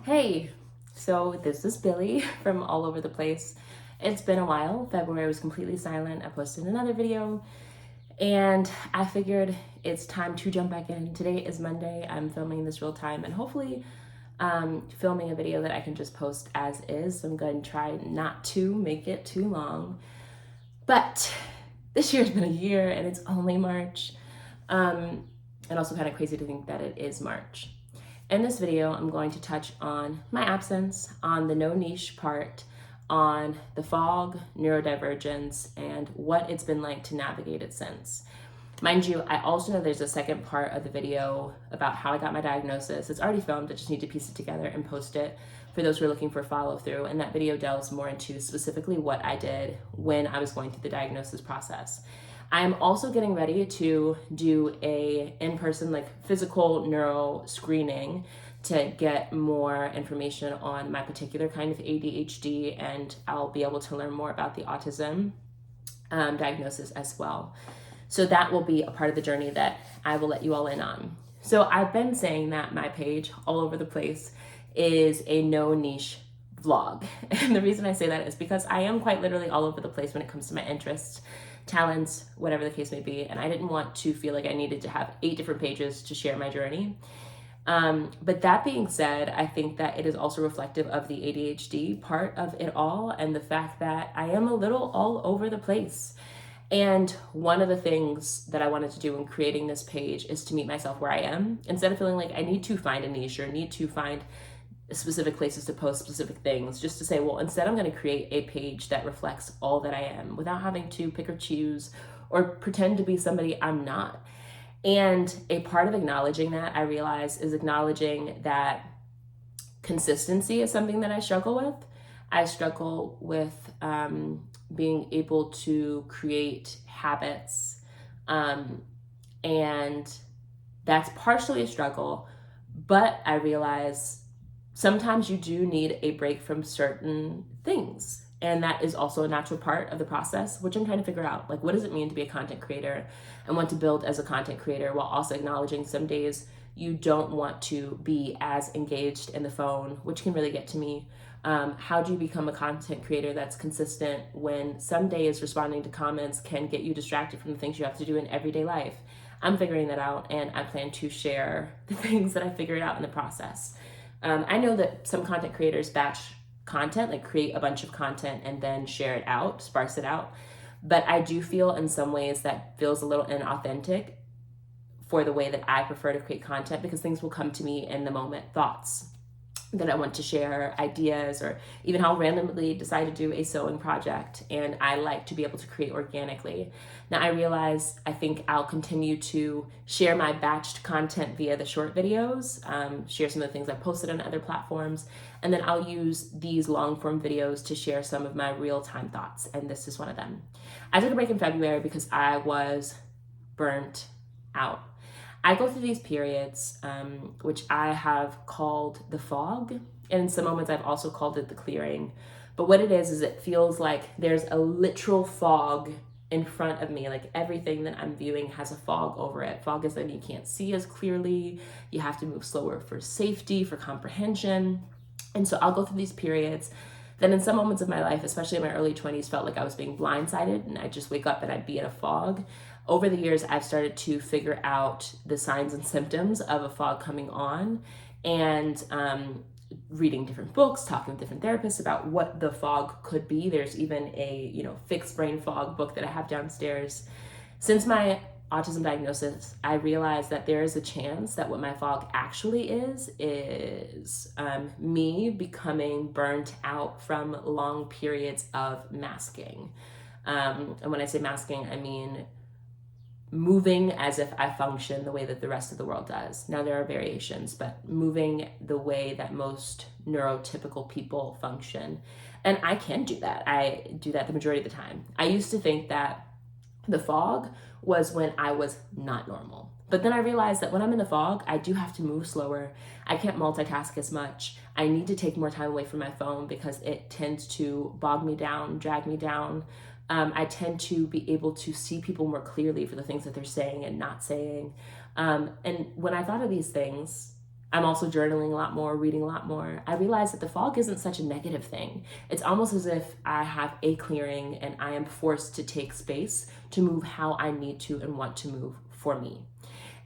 Hey, so this is Billy from all over the place. It's been a while. February was completely silent. I posted another video and I figured it's time to jump back in. Today is Monday. I'm filming this real time and hopefully filming a video that I can just post as is. So I'm going to try not to make it too long. But this year's been a year and it's only March. And also kind of crazy to think that it is March. In this video, I'm going to touch on my absence, on the no niche part, on the fog, neurodivergence, and what it's been like to navigate it since. Mind you, I also know there's a second part of the video about how I got my diagnosis. It's already filmed, I just need to piece it together and post it for those who are looking for follow through. And that video delves more into specifically what I did when I was going through the diagnosis process. I'm also getting ready to do a in-person, like physical neuro screening to get more information on my particular kind of ADHD, and I'll be able to learn more about the autism diagnosis as well. So that will be a part of the journey that I will let you all in on. So I've been saying that my page, all over the place, is a no niche vlog. And the reason I say that is because I am quite literally all over the place when it comes to my interests, talents, whatever the case may be. And I didn't want to feel like I needed to have 8 different pages to share my journey. But that being said, I think that it is also reflective of the ADHD part of it all and the fact that I am a little all over the place. And one of the things that I wanted to do in creating this page is to meet myself where I am, instead of feeling like I need to find a niche or need to find specific places to post specific things, just to say, well, instead I'm going to create a page that reflects all that I am without having to pick or choose or pretend to be somebody I'm not. And a part of acknowledging that, I realize, is acknowledging that consistency is something that I struggle with. I struggle with being able to create habits, and that's partially a struggle, but I realize sometimes you do need a break from certain things. And that is also a natural part of the process, which I'm trying to figure out. Like, what does it mean to be a content creator and want to build as a content creator while also acknowledging some days you don't want to be as engaged in the phone, which can really get to me. How do you become a content creator that's consistent when some days responding to comments can get you distracted from the things you have to do in everyday life? I'm figuring that out, and I plan to share the things that I figured out in the process. I know that some content creators batch content, like create a bunch of content and then share it out, sparse it out. But I do feel in some ways that feels a little inauthentic for the way that I prefer to create content, because things will come to me in the moment, thoughts that I want to share, ideas, or even I'll randomly decide to do a sewing project, and I like to be able to create organically. Now I realize I think I'll continue to share my batched content via the short videos, share some of the things I posted on other platforms, and then I'll use these long form videos to share some of my real time thoughts, and this is one of them. I took a break in February because I was burnt out. I go through these periods, which I have called the fog, and in some moments I've also called it the clearing. But what it is it feels like there's a literal fog in front of me. Like everything that I'm viewing has a fog over it. Fog is that you can't see as clearly. You have to move slower for safety, for comprehension. And so I'll go through these periods. Then in some moments of my life, especially in my early 20s, felt like I was being blindsided and I'd just wake up and I'd be in a fog. Over the years, I've started to figure out the signs and symptoms of a fog coming on, and reading different books, talking with different therapists about what the fog could be. There's even a fixed brain fog book that I have downstairs. Since my autism diagnosis, I realized that there is a chance that what my fog actually is me becoming burnt out from long periods of masking. And when I say masking, I mean moving as if I function the way that the rest of the world does. Now there are variations, but moving the way that most neurotypical people function. And I can do that. I do that the majority of the time. I used to think that the fog was when I was not normal. But then I realized that when I'm in the fog, I do have to move slower. I can't multitask as much. I need to take more time away from my phone because it tends to bog me down, drag me down. I tend to be able to see people more clearly for the things that they're saying and not saying. And when I thought of these things, I'm also journaling a lot more, reading a lot more. I realize that the fog isn't such a negative thing. It's almost as if I have a clearing and I am forced to take space to move how I need to and want to move for me.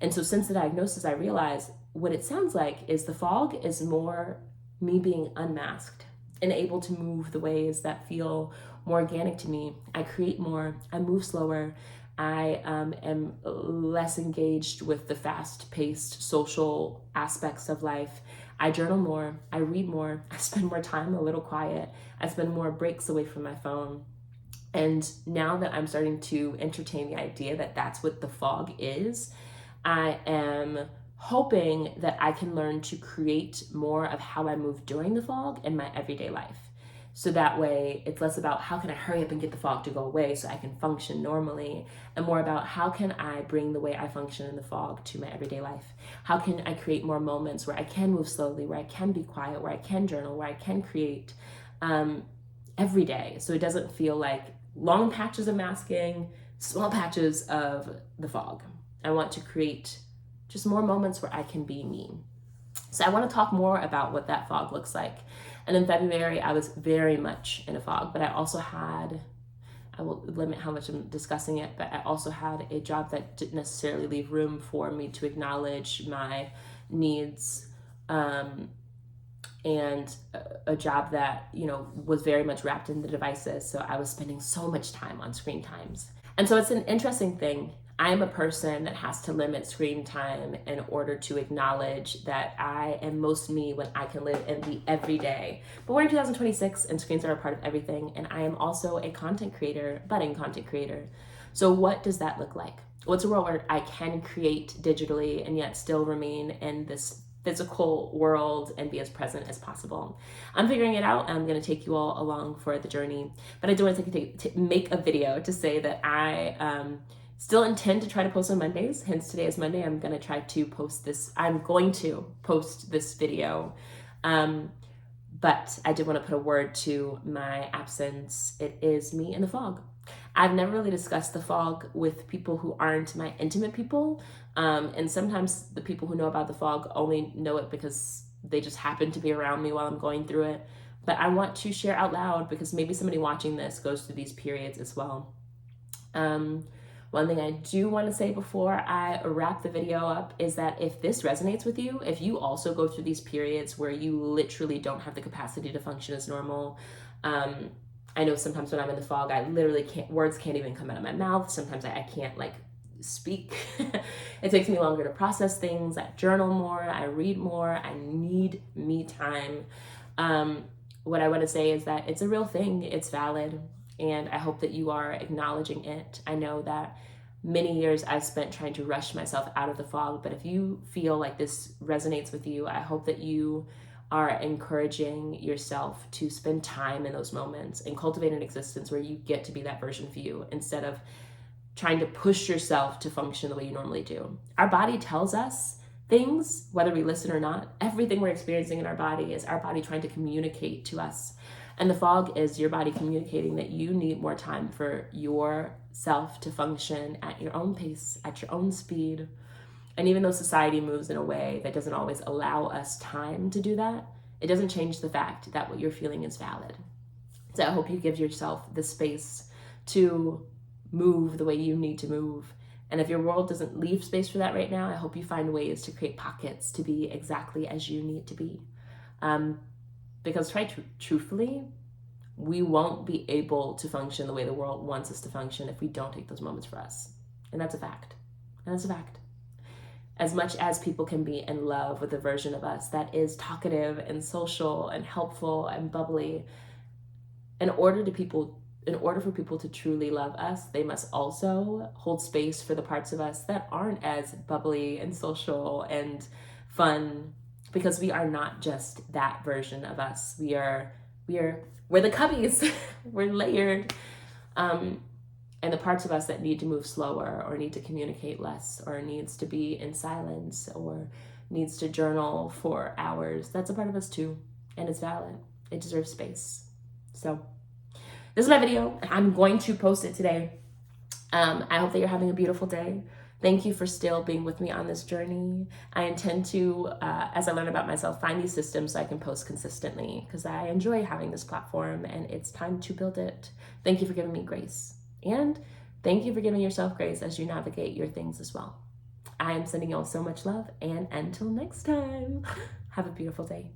And so since the diagnosis, I realized what it sounds like is the fog is more me being unmasked and able to move the ways that feel more organic to me. I create more, I move slower, I am less engaged with the fast-paced social aspects of life. I journal more, I read more, I spend more time a little quiet, I spend more breaks away from my phone. And now that I'm starting to entertain the idea that that's what the fog is, I am hoping that I can learn to create more of how I move during the fog in my everyday life. So that way it's less about how can I hurry up and get the fog to go away so I can function normally, and more about how can I bring the way I function in the fog to my everyday life. How can I create more moments where I can move slowly, where I can be quiet, where I can journal, where I can create every day, so it doesn't feel like long patches of masking, small patches of the fog. I want to create just more moments where I can be me. So I want to talk more about what that fog looks like. And in February, I was very much in a fog, but I will limit how much I'm discussing it, but I also had a job that didn't necessarily leave room for me to acknowledge my needs, and a job that, was very much wrapped in the devices. So I was spending so much time on screen times. And so it's an interesting thing. I am a person that has to limit screen time in order to acknowledge that I am most me when I can live in the everyday. But we're in 2026 and screens are a part of everything. And I am also a budding content creator. So what does that look like? What's a world where I can create digitally and yet still remain in this physical world and be as present as possible? I'm figuring it out. I'm going to take you all along for the journey. But I do want to make a video to say that I still intend to try to post on Mondays. Hence today is Monday. I'm going to post this video. But I did want to put a word to my absence. It is me in the fog. I've never really discussed the fog with people who aren't my intimate people. And sometimes the people who know about the fog only know it because they just happen to be around me while I'm going through it. But I want to share out loud because maybe somebody watching this goes through these periods as well. One thing I do want to say before I wrap the video up is that if this resonates with you, if you also go through these periods where you literally don't have the capacity to function as normal, I know sometimes when I'm in the fog, I literally words can't even come out of my mouth. Sometimes I can't speak. It takes me longer to process things. I journal more, I read more, I need me time. What I want to say is that it's a real thing, it's valid. And I hope that you are acknowledging it. I know that many years I've spent trying to rush myself out of the fog, but if you feel like this resonates with you, I hope that you are encouraging yourself to spend time in those moments and cultivate an existence where you get to be that version of you instead of trying to push yourself to function the way you normally do. Our body tells us things, whether we listen or not. Everything we're experiencing in our body is our body trying to communicate to us. And the fog is your body communicating that you need more time for yourself to function at your own pace, at your own speed. And even though society moves in a way that doesn't always allow us time to do that, it doesn't change the fact that what you're feeling is valid. So I hope you give yourself the space to move the way you need to move. And if your world doesn't leave space for that right now, I hope you find ways to create pockets to be exactly as you need to be. Because truthfully, we won't be able to function the way the world wants us to function if we don't take those moments for us. And that's a fact. As much as people can be in love with a version of us that is talkative and social and helpful and bubbly, in order for people to truly love us, they must also hold space for the parts of us that aren't as bubbly and social and fun, because we are not just that version of us. We're the cubbies. We're layered. And the parts of us that need to move slower or need to communicate less or needs to be in silence or needs to journal for hours, that's a part of us too. And it's valid. It deserves space. So this is my video. I'm going to post it today. I hope that you're having a beautiful day. Thank you for still being with me on this journey. I intend to, as I learn about myself, find these systems so I can post consistently because I enjoy having this platform and it's time to build it. Thank you for giving me grace. And thank you for giving yourself grace as you navigate your things as well. I am sending you all so much love, and until next time, have a beautiful day.